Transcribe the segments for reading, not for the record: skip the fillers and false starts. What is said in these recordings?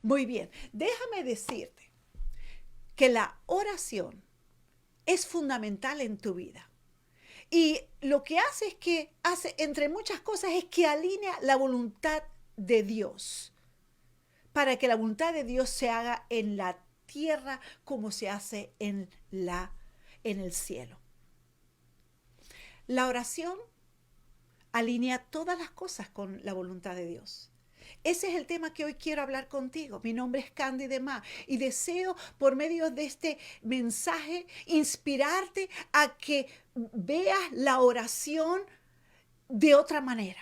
Muy bien, déjame decirte que la oración es fundamental en tu vida. Y lo que hace es que hace, entre muchas cosas, es que alinea la voluntad de Dios para que la voluntad de Dios se haga en la tierra como se hace en el cielo. La oración alinea todas las cosas con la voluntad de Dios. Ese es el tema que hoy quiero hablar contigo. Mi nombre es Candy Demá y deseo por medio de este mensaje inspirarte a que veas la oración de otra manera.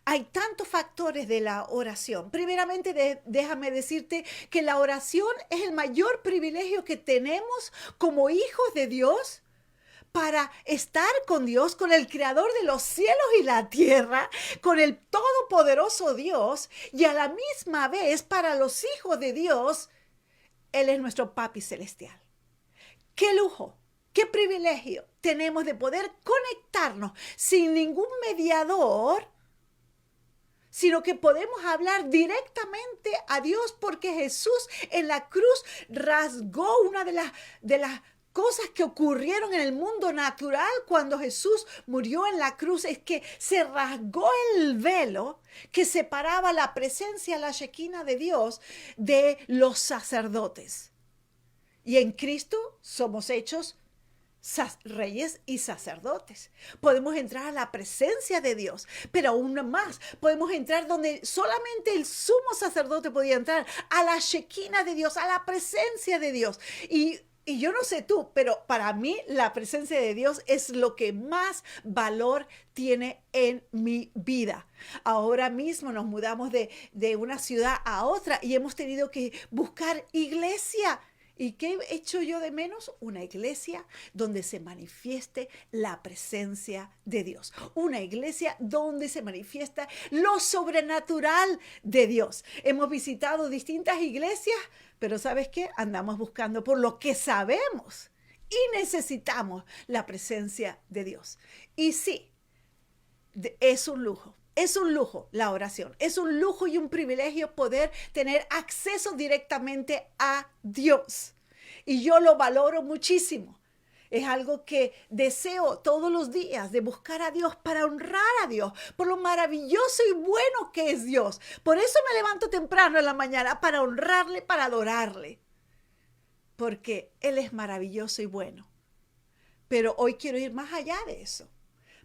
Hay tantos factores de la oración. Primeramente, déjame decirte que la oración es el mayor privilegio que tenemos como hijos de Dios para estar con Dios, con el creador de los cielos y la tierra, con el todopoderoso Dios, y a la misma vez para los hijos de Dios, Él es nuestro Papi Celestial. ¡Qué lujo! ¡Qué privilegio tenemos de poder conectarnos sin ningún mediador, sino que podemos hablar directamente a Dios porque Jesús en la cruz rasgó una de las cosas que ocurrieron en el mundo natural cuando Jesús murió en la cruz, es que se rasgó el velo que separaba la presencia, la Shekinah de Dios de los sacerdotes. Y en Cristo somos hechos reyes y sacerdotes. Podemos entrar a la presencia de Dios, pero aún más, podemos entrar donde solamente el sumo sacerdote podía entrar, a la Shekinah de Dios, a la presencia de Dios. Y yo no sé tú, pero para mí la presencia de Dios es lo que más valor tiene en mi vida. Ahora mismo nos mudamos de una ciudad a otra y hemos tenido que buscar iglesia. ¿Y qué he hecho yo de menos? Una iglesia donde se manifieste la presencia de Dios. Una iglesia donde se manifiesta lo sobrenatural de Dios. Hemos visitado distintas iglesias, pero ¿sabes qué? Andamos buscando por lo que sabemos y necesitamos la presencia de Dios. Y sí, es un lujo. Es un lujo la oración, es un lujo y un privilegio poder tener acceso directamente a Dios. Y yo lo valoro muchísimo. Es algo que deseo todos los días, de buscar a Dios para honrar a Dios, por lo maravilloso y bueno que es Dios. Por eso me levanto temprano en la mañana, para honrarle, para adorarle. Porque Él es maravilloso y bueno. Pero hoy quiero ir más allá de eso.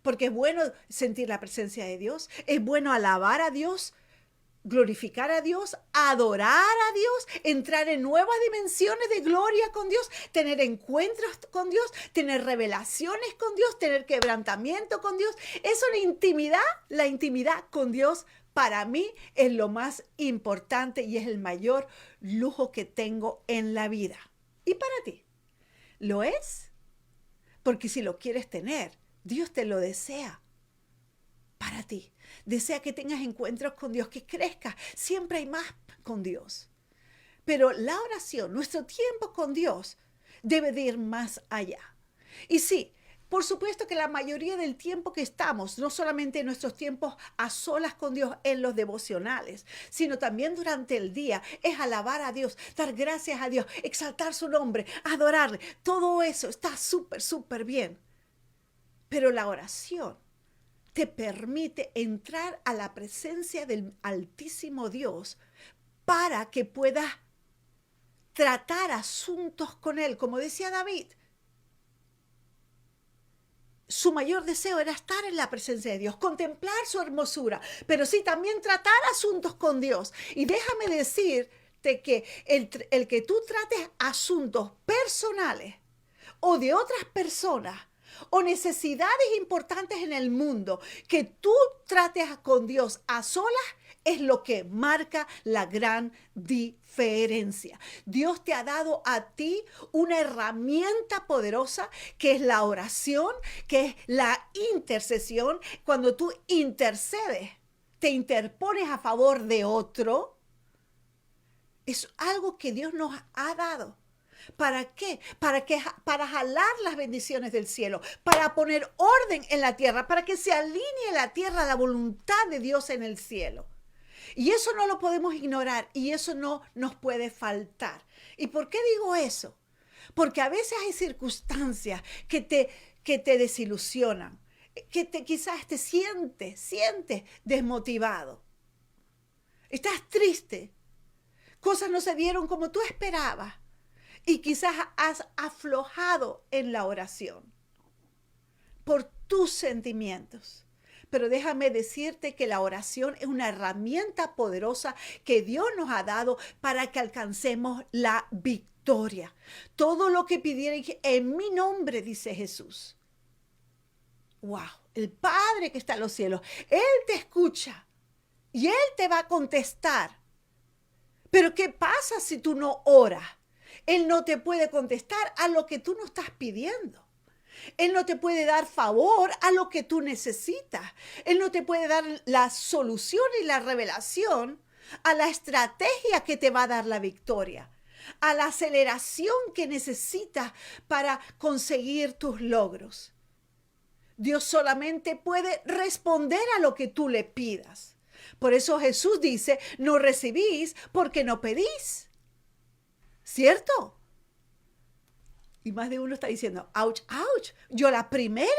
Porque es bueno sentir la presencia de Dios, es bueno alabar a Dios, glorificar a Dios, adorar a Dios, entrar en nuevas dimensiones de gloria con Dios, tener encuentros con Dios, tener revelaciones con Dios, tener quebrantamiento con Dios. Es una intimidad, la intimidad con Dios para mí es lo más importante y es el mayor lujo que tengo en la vida. ¿Y para ti? ¿Lo es? Porque si lo quieres tener, Dios te lo desea para ti. Desea que tengas encuentros con Dios, que crezcas. Siempre hay más con Dios. Pero la oración, nuestro tiempo con Dios, debe de ir más allá. Y sí, por supuesto que la mayoría del tiempo que estamos, no solamente en nuestros tiempos a solas con Dios en los devocionales, sino también durante el día, es alabar a Dios, dar gracias a Dios, exaltar su nombre, adorarle. Todo eso está súper bien. Pero la oración te permite entrar a la presencia del Altísimo Dios para que puedas tratar asuntos con Él. Como decía David, su mayor deseo era estar en la presencia de Dios, contemplar su hermosura, pero sí también tratar asuntos con Dios. Y déjame decirte que el que tú trates asuntos personales o de otras personas, o necesidades importantes en el mundo, que tú trates con Dios a solas, es lo que marca la gran diferencia. Dios te ha dado a ti una herramienta poderosa que es la oración, que es la intercesión. Cuando tú intercedes, te interpones a favor de otro, es algo que Dios nos ha dado. ¿Para qué? Para jalar las bendiciones del cielo, para poner orden en la tierra, para que se alinee la tierra a la voluntad de Dios en el cielo. Y eso no lo podemos ignorar y eso no nos puede faltar. ¿Y por qué digo eso? Porque a veces hay circunstancias que te desilusionan, quizás te sientes desmotivado. Estás triste. Cosas no se dieron como tú esperabas. Y quizás has aflojado en la oración por tus sentimientos. Pero déjame decirte que la oración es una herramienta poderosa que Dios nos ha dado para que alcancemos la victoria. Todo lo que pidierais en mi nombre, dice Jesús. Wow, el Padre que está en los cielos, Él te escucha y Él te va a contestar. Pero ¿qué pasa si tú no oras? Él no te puede contestar a lo que tú no estás pidiendo. Él no te puede dar favor a lo que tú necesitas. Él no te puede dar la solución y la revelación a la estrategia que te va a dar la victoria, a la aceleración que necesitas para conseguir tus logros. Dios solamente puede responder a lo que tú le pidas. Por eso Jesús dice, no recibís porque no pedís. ¿Cierto? Y más de uno está diciendo, ouch, ouch, yo la primera.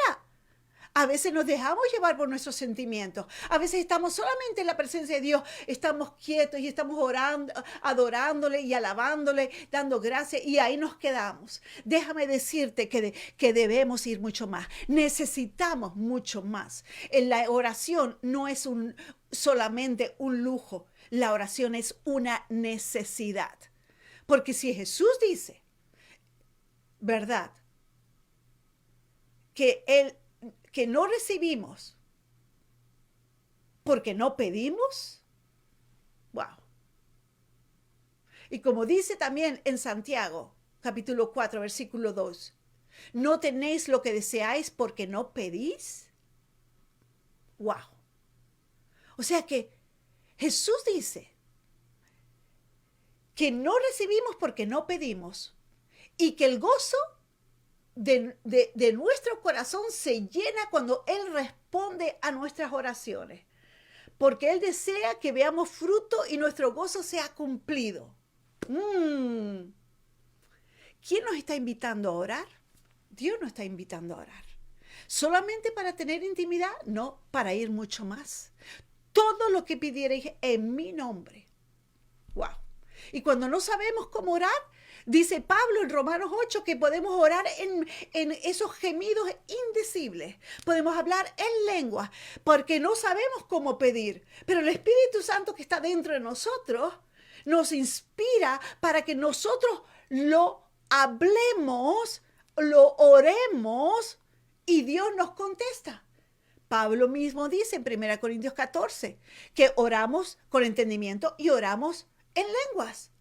A veces nos dejamos llevar por nuestros sentimientos. A veces estamos solamente en la presencia de Dios, estamos quietos y estamos orando, adorándole y alabándole, dando gracias y ahí nos quedamos. Déjame decirte que debemos ir mucho más. Necesitamos mucho más. En la oración no es solamente un lujo, la oración es una necesidad. Porque si Jesús dice, ¿verdad? Que no recibimos porque no pedimos. Wow. Y como dice también en Santiago, capítulo 4, versículo 2, ¿no tenéis lo que deseáis porque no pedís? Wow. O sea que Jesús dice que no recibimos porque no pedimos y que el gozo de nuestro corazón se llena cuando Él responde a nuestras oraciones, porque Él desea que veamos fruto y nuestro gozo sea cumplido. ¿Quién nos está invitando a orar? Dios nos está invitando a orar. ¿Solamente para tener intimidad? No, para ir mucho más. Todo lo que pidierais en mi nombre. Wow. Y cuando no sabemos cómo orar, dice Pablo en Romanos 8 que podemos orar en esos gemidos indecibles. Podemos hablar en lengua porque no sabemos cómo pedir. Pero el Espíritu Santo que está dentro de nosotros nos inspira para que nosotros lo hablemos, lo oremos y Dios nos contesta. Pablo mismo dice en 1 Corintios 14 que oramos con entendimiento y oramos en lenguas.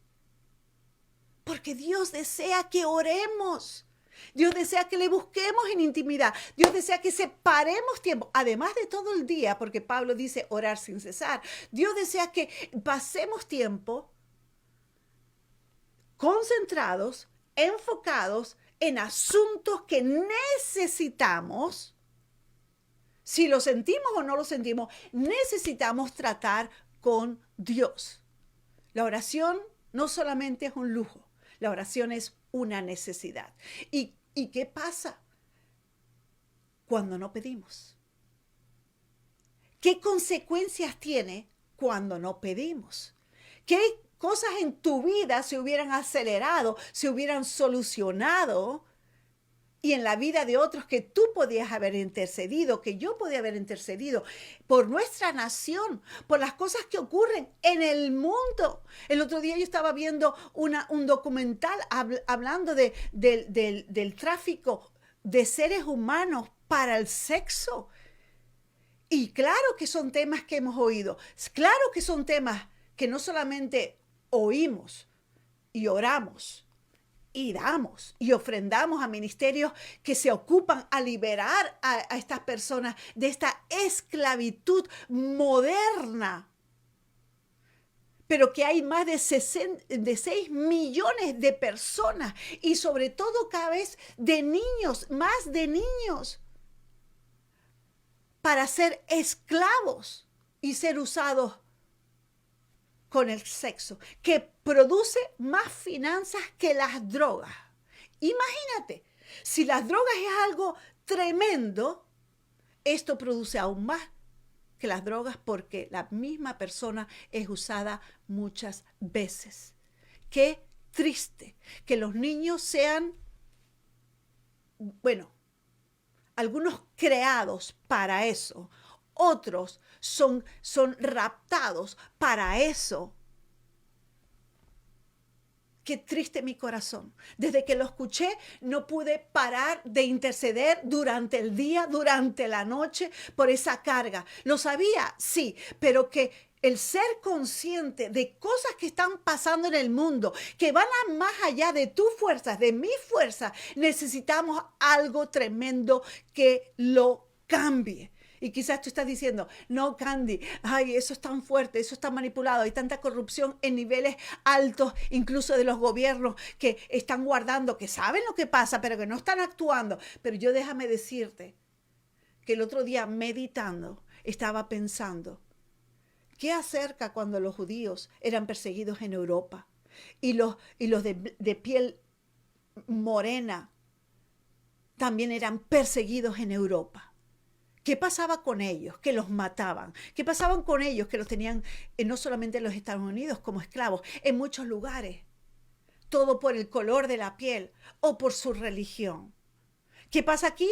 Porque Dios desea que oremos. Dios desea que le busquemos en intimidad. Dios desea que separemos tiempo, además de todo el día, porque Pablo dice orar sin cesar. Dios desea que pasemos tiempo concentrados, enfocados en asuntos que necesitamos. Si lo sentimos o no lo sentimos, necesitamos tratar con Dios. La oración no solamente es un lujo, la oración es una necesidad. ¿Y qué pasa cuando no pedimos? ¿Qué consecuencias tiene cuando no pedimos? ¿Qué cosas en tu vida se hubieran acelerado, se hubieran solucionado? Y en la vida de otros que tú podías haber intercedido, que yo podía haber intercedido por nuestra nación, por las cosas que ocurren en el mundo. El otro día yo estaba viendo un documental hablando del tráfico de seres humanos para el sexo. Y claro que son temas que hemos oído. Claro que son temas que no solamente oímos y oramos, y damos y ofrendamos a ministerios que se ocupan a liberar a estas personas de esta esclavitud moderna. Pero que hay más de 6 millones de personas y sobre todo cada vez de niños, más de niños, para ser esclavos y ser usados con el sexo, que produce más finanzas que las drogas. Imagínate, si las drogas es algo tremendo, esto produce aún más que las drogas porque la misma persona es usada muchas veces. Qué triste que los niños sean, bueno, algunos creados para eso, otros son raptados para eso. Qué triste mi corazón. Desde que lo escuché, no pude parar de interceder durante el día, durante la noche, por esa carga. Lo sabía, sí, pero que el ser consciente de cosas que están pasando en el mundo, que van más allá de tus fuerzas, de mis fuerzas, necesitamos algo tremendo que lo cambie. Y quizás tú estás diciendo, no, Candy, ay, eso es tan fuerte, eso está manipulado, hay tanta corrupción en niveles altos, incluso de los gobiernos que están guardando, que saben lo que pasa, pero que no están actuando. Pero yo déjame decirte que el otro día meditando, estaba pensando, ¿qué acerca cuando los judíos eran perseguidos en Europa? Y los de piel morena también eran perseguidos en Europa. ¿Qué pasaba con ellos? Que los mataban. ¿Qué pasaba con ellos? Que los tenían no solamente en los Estados Unidos como esclavos, en muchos lugares. Todo por el color de la piel o por su religión. ¿Qué pasa aquí?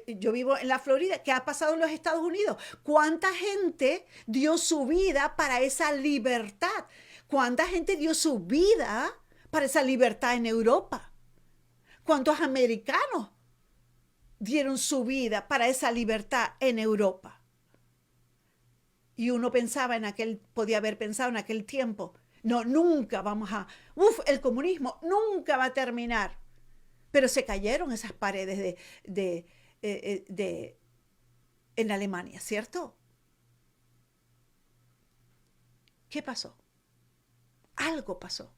Yo vivo en la Florida. ¿Qué ha pasado en los Estados Unidos? ¿Cuánta gente dio su vida para esa libertad? ¿Cuánta gente dio su vida para esa libertad en Europa? ¿Cuántos americanos dieron su vida para esa libertad en Europa? Y uno pensaba podía haber pensado en aquel tiempo, no, nunca vamos el comunismo nunca va a terminar. Pero se cayeron esas paredes en Alemania, ¿cierto? ¿Qué pasó? Algo pasó.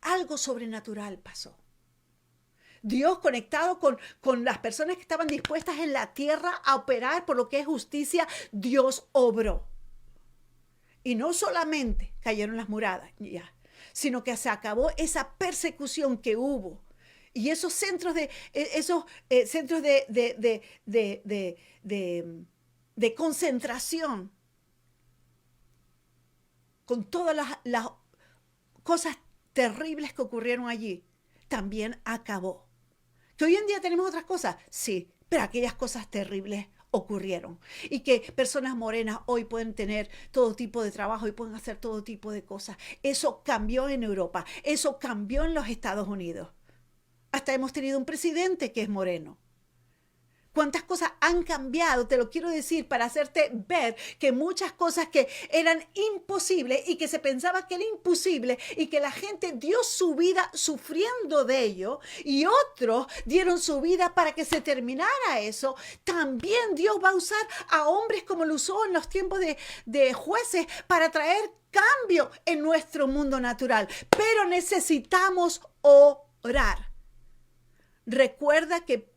Algo sobrenatural pasó. Dios conectado con las personas que estaban dispuestas en la tierra a operar por lo que es justicia, Dios obró. Y no solamente cayeron las murallas, sino que se acabó esa persecución que hubo. Y esos centros de concentración, con todas las cosas terribles que ocurrieron allí, también acabó. ¿Que hoy en día tenemos otras cosas? Sí, pero aquellas cosas terribles ocurrieron. Y que personas morenas hoy pueden tener todo tipo de trabajo y pueden hacer todo tipo de cosas. Eso cambió en Europa, eso cambió en los Estados Unidos. Hasta hemos tenido un presidente que es moreno. ¿Cuántas cosas han cambiado? Te lo quiero decir para hacerte ver que muchas cosas que eran imposibles y que se pensaba que era imposible y que la gente dio su vida sufriendo de ello y otros dieron su vida para que se terminara eso, también Dios va a usar a hombres como lo usó en los tiempos de jueces para traer cambio en nuestro mundo natural. Pero necesitamos orar. Recuerda que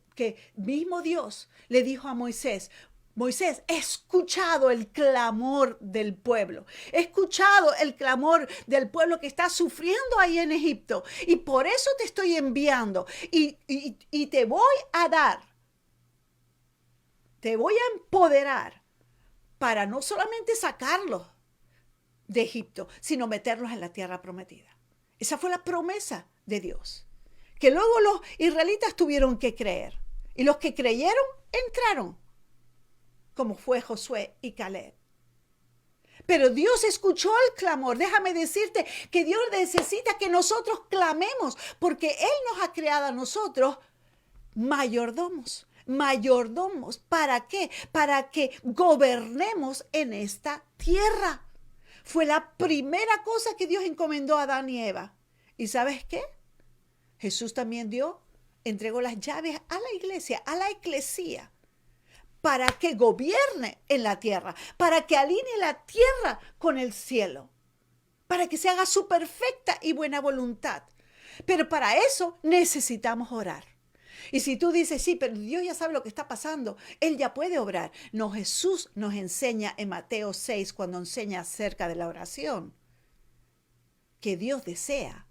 mismo Dios le dijo a Moisés, Moisés, he escuchado el clamor del pueblo, he escuchado el clamor del pueblo que está sufriendo ahí en Egipto y por eso te estoy enviando y te voy a dar, te voy a empoderar para no solamente sacarlos de Egipto, sino meterlos en la tierra prometida. Esa fue la promesa de Dios, que luego los israelitas tuvieron que creer. Y los que creyeron, entraron, como fue Josué y Caleb. Pero Dios escuchó el clamor. Déjame decirte que Dios necesita que nosotros clamemos, porque Él nos ha creado a nosotros mayordomos. Mayordomos, ¿para qué? Para que gobernemos en esta tierra. Fue la primera cosa que Dios encomendó a Adán y Eva. ¿Y sabes qué? Jesús también entregó las llaves a la iglesia, a la eclesía, para que gobierne en la tierra, para que alinee la tierra con el cielo, para que se haga su perfecta y buena voluntad. Pero para eso necesitamos orar. Y si tú dices, sí, pero Dios ya sabe lo que está pasando, Él ya puede obrar. No, Jesús nos enseña en Mateo 6, cuando enseña acerca de la oración, que Dios desea,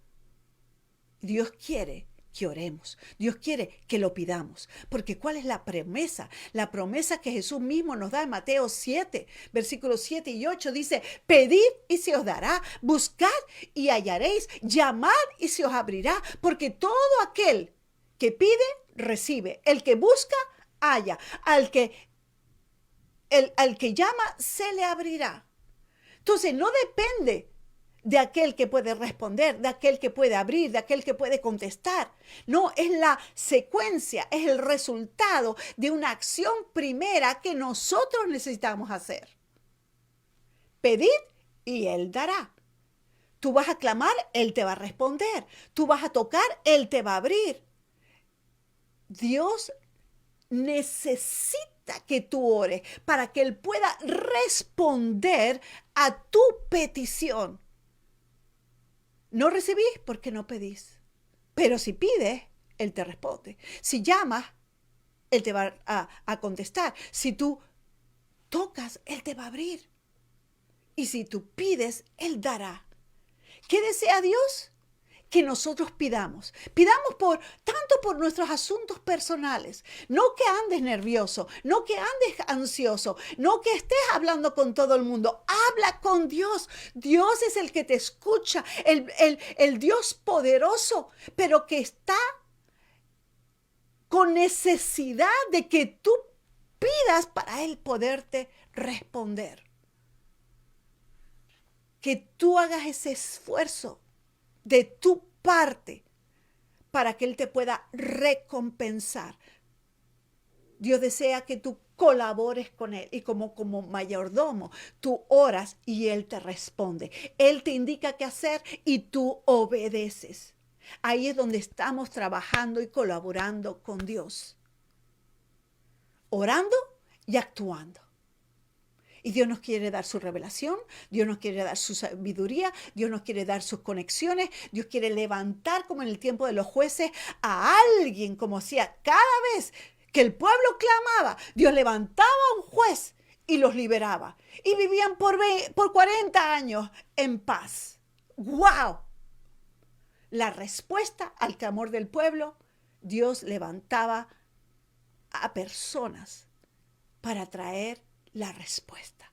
Dios quiere que oremos. Dios quiere que lo pidamos. Porque ¿cuál es la promesa? La promesa que Jesús mismo nos da en Mateo 7, versículos 7 y 8 dice, pedid y se os dará, buscad y hallaréis, llamad y se os abrirá, porque todo aquel que pide, recibe. El que busca, halla. Al que llama, se le abrirá. Entonces no depende de aquel que puede responder, de aquel que puede abrir, de aquel que puede contestar. No, es la secuencia, es el resultado de una acción primera que nosotros necesitamos hacer. Pedid y Él dará. Tú vas a clamar, Él te va a responder. Tú vas a tocar, Él te va a abrir. Dios necesita que tú ores para que Él pueda responder a tu petición. No recibís porque no pedís. Pero si pides, Él te responde. Si llamas, Él te va a contestar. Si tú tocas, Él te va a abrir. Y si tú pides, Él dará. ¿Qué desea Dios? Que nosotros pidamos. Pidamos tanto por nuestros asuntos personales. No que andes nervioso, no que andes ansioso, no que estés hablando con todo el mundo. Habla con Dios. Dios es el que te escucha, el Dios poderoso, pero que está con necesidad de que tú pidas para Él poderte responder. Que tú hagas ese esfuerzo de tu parte para que Él te pueda recompensar. Dios desea que tú colabores con Él y como mayordomo, tú oras y Él te responde. Él te indica qué hacer y tú obedeces. Ahí es donde estamos trabajando y colaborando con Dios. Orando y actuando. Y Dios nos quiere dar su revelación, Dios nos quiere dar su sabiduría, Dios nos quiere dar sus conexiones, Dios quiere levantar como en el tiempo de los jueces a alguien, como hacía cada vez que el pueblo clamaba, Dios levantaba a un juez y los liberaba. Y vivían por 40 años en paz. ¡Wow! La respuesta al clamor del pueblo, Dios levantaba a personas para traer la respuesta.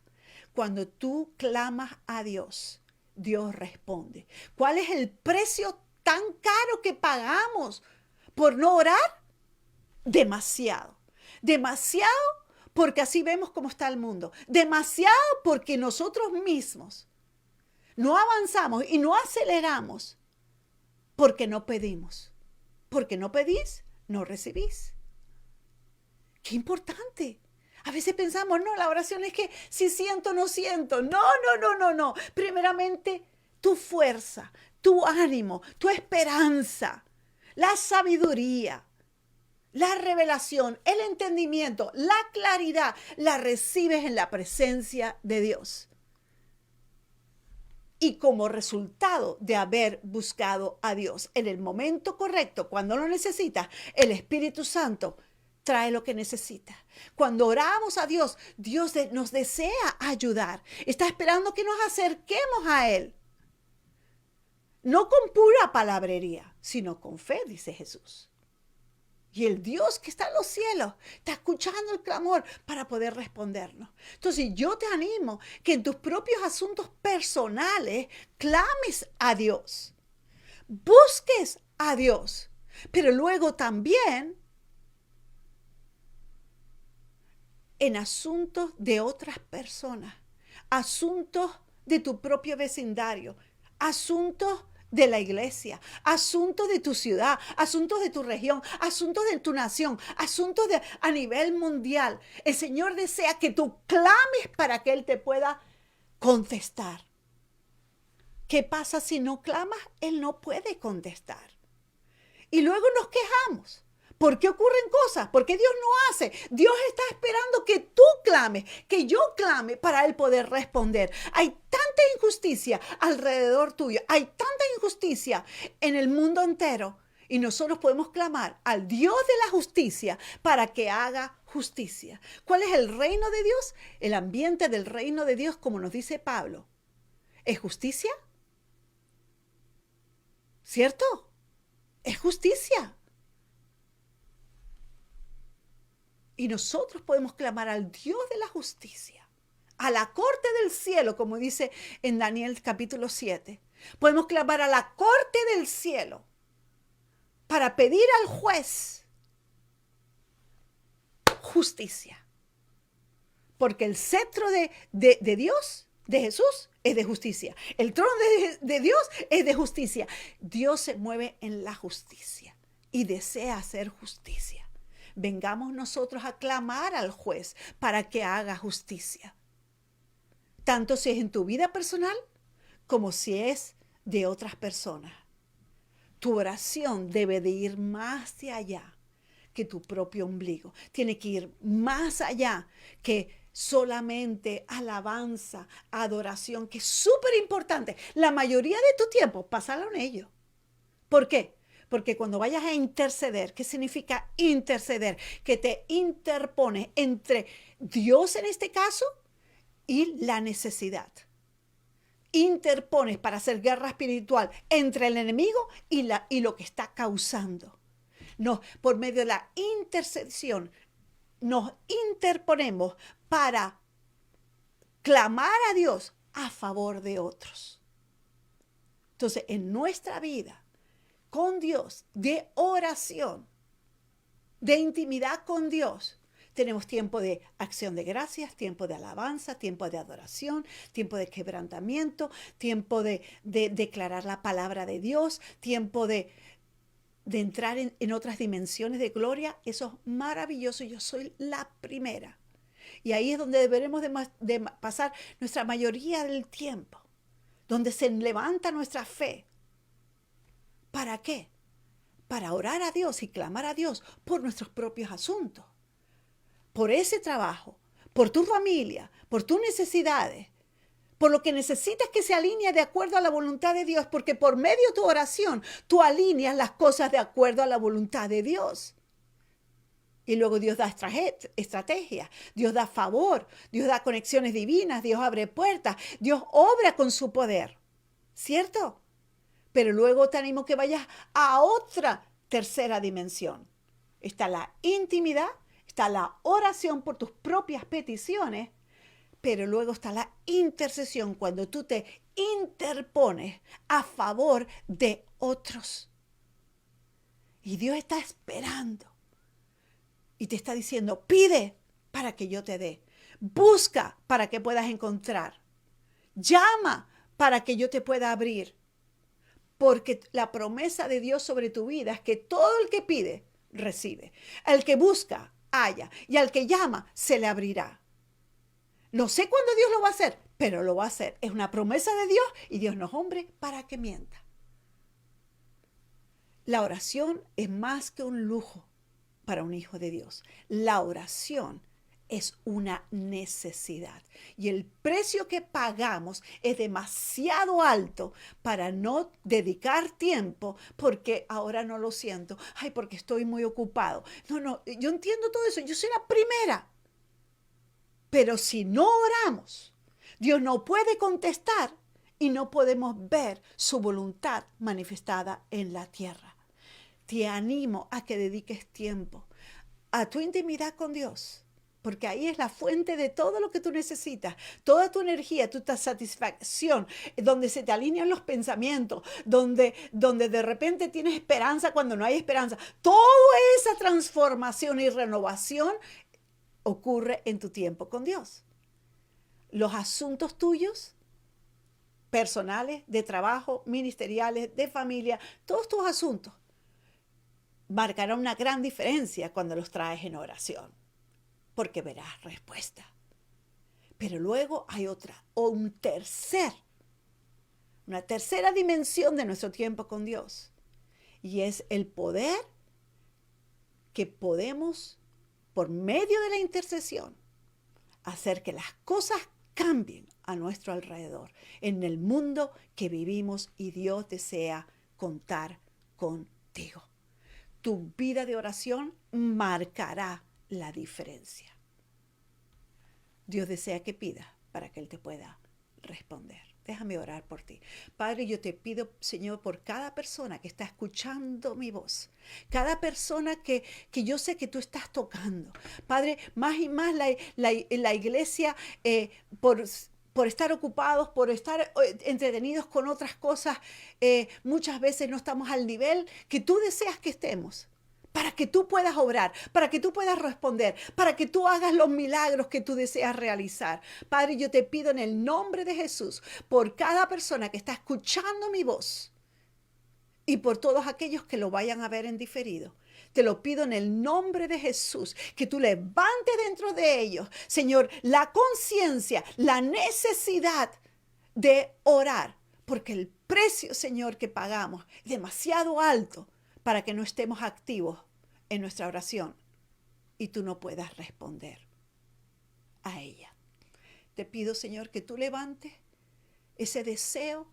Cuando tú clamas a Dios, Dios responde. ¿Cuál es el precio tan caro que pagamos por no orar? Demasiado. Demasiado porque así vemos cómo está el mundo. Demasiado porque nosotros mismos no avanzamos y no aceleramos porque no pedimos. Porque no pedís, no recibís. Qué importante. A veces pensamos, no, la oración es que si siento, no siento. No, no, no, no, no. Primeramente, tu fuerza, tu ánimo, tu esperanza, la sabiduría, la revelación, el entendimiento, la claridad, la recibes en la presencia de Dios. Y como resultado de haber buscado a Dios en el momento correcto, cuando lo necesitas, el Espíritu Santo trae lo que necesita. Cuando oramos a Dios, Dios nos desea ayudar. Está esperando que nos acerquemos a Él. No con pura palabrería, sino con fe, dice Jesús. Y el Dios que está en los cielos está escuchando el clamor para poder respondernos. Entonces yo te animo que en tus propios asuntos personales clames a Dios. Busques a Dios. Pero luego también en asuntos de otras personas, asuntos de tu propio vecindario, asuntos de la iglesia, asuntos de tu ciudad, asuntos de tu región, asuntos de tu nación, asuntos a nivel mundial. El Señor desea que tú clames para que Él te pueda contestar. ¿Qué pasa si no clamas? Él no puede contestar. Y luego nos quejamos. ¿Por qué ocurren cosas? ¿Por qué Dios no hace? Dios está esperando que tú clames, que yo clame para Él poder responder. Hay tanta injusticia alrededor tuyo, hay tanta injusticia en el mundo entero. Y nosotros podemos clamar al Dios de la justicia para que haga justicia. ¿Cuál es el reino de Dios? El ambiente del reino de Dios, como nos dice Pablo, ¿es justicia? ¿Cierto? Es justicia. Y nosotros podemos clamar al Dios de la justicia, a la corte del cielo, como dice en Daniel capítulo 7. Podemos clamar a la corte del cielo para pedir al juez justicia. Porque el cetro de Dios, de Jesús, es de justicia. El trono de Dios es de justicia. Dios se mueve en la justicia y desea hacer justicia. Vengamos nosotros a clamar al juez para que haga justicia. Tanto si es en tu vida personal como si es de otras personas. Tu oración debe de ir más de allá que tu propio ombligo. Tiene que ir más allá que solamente alabanza, adoración, que es súper importante. La mayoría de tu tiempo, pásalo en ello. ¿Por qué? Porque cuando vayas a interceder, ¿qué significa interceder? Que te interpones entre Dios en este caso y la necesidad. Interpones para hacer guerra espiritual entre el enemigo y lo que está causando. No, por medio de la intercesión nos interponemos para clamar a Dios a favor de otros. Entonces, en nuestra vida con Dios, de oración, de intimidad con Dios, tenemos tiempo de acción de gracias, tiempo de alabanza, tiempo de adoración, tiempo de quebrantamiento, tiempo de declarar la palabra de Dios, tiempo de entrar en otras dimensiones de gloria. Eso es maravilloso. Yo soy la primera. Y ahí es donde deberemos de pasar nuestra mayoría del tiempo, donde se levanta nuestra fe. ¿Para qué? Para orar a Dios y clamar a Dios por nuestros propios asuntos, por ese trabajo, por tu familia, por tus necesidades, por lo que necesitas que se alinee de acuerdo a la voluntad de Dios, porque por medio de tu oración tú alineas las cosas de acuerdo a la voluntad de Dios. Y luego Dios da estrategia, Dios da favor, Dios da conexiones divinas, Dios abre puertas, Dios obra con su poder, ¿cierto? Pero luego te animo que vayas a otra tercera dimensión. Está la intimidad, está la oración por tus propias peticiones, pero luego está la intercesión cuando tú te interpones a favor de otros. Y Dios está esperando y te está diciendo, pide para que yo te dé. Busca para que puedas encontrar. Llama para que yo te pueda abrir. Porque la promesa de Dios sobre tu vida es que todo el que pide, recibe. El que busca, halla. Y al que llama, se le abrirá. No sé cuándo Dios lo va a hacer, pero lo va a hacer. Es una promesa de Dios y Dios no es hombre para que mienta. La oración es más que un lujo para un hijo de Dios. La oración es una necesidad y el precio que pagamos es demasiado alto para no dedicar tiempo porque ahora no lo siento, ay, porque estoy muy ocupado. No, yo entiendo todo eso, yo soy la primera. Pero si no oramos, Dios no puede contestar y no podemos ver su voluntad manifestada en la tierra. Te animo a que dediques tiempo a tu intimidad con Dios. Porque ahí es la fuente de todo lo que tú necesitas, toda tu energía, tu satisfacción, donde se te alinean los pensamientos, donde de repente tienes esperanza cuando no hay esperanza. Toda esa transformación y renovación ocurre en tu tiempo con Dios. Los asuntos tuyos, personales, de trabajo, ministeriales, de familia, todos tus asuntos marcarán una gran diferencia cuando los traes en oración. Porque verás respuesta. Pero luego hay una tercera dimensión de nuestro tiempo con Dios. Y es el poder que podemos, por medio de la intercesión, hacer que las cosas cambien a nuestro alrededor, en el mundo que vivimos y Dios desea contar contigo. tu vida de oración marcará la diferencia. Dios desea que pidas para que Él te pueda responder. Déjame orar por ti. Padre, yo te pido, Señor, por cada persona que está escuchando mi voz, cada persona que yo sé que tú estás tocando. Padre, más y más la iglesia, por estar ocupados, por estar entretenidos con otras cosas, muchas veces no estamos al nivel que tú deseas que estemos, para que tú puedas obrar, para que tú puedas responder, para que tú hagas los milagros que tú deseas realizar. Padre, yo te pido en el nombre de Jesús, por cada persona que está escuchando mi voz y por todos aquellos que lo vayan a ver en diferido. Te lo pido en el nombre de Jesús, que tú levantes dentro de ellos, Señor, la conciencia, la necesidad de orar, porque el precio, Señor, que pagamos es demasiado alto para que no estemos activos en nuestra oración y tú no puedas responder a ella. Te pido, Señor, que tú levantes ese deseo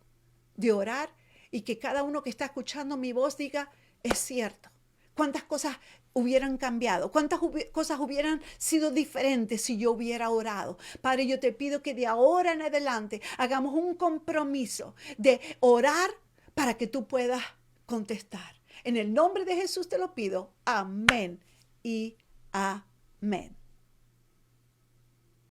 de orar y que cada uno que está escuchando mi voz diga, es cierto. ¿Cuántas cosas hubieran cambiado? ¿Cuántas cosas hubieran sido diferentes si yo hubiera orado? Padre, yo te pido que de ahora en adelante hagamos un compromiso de orar para que tú puedas contestar. En el nombre de Jesús te lo pido. Amén y amén.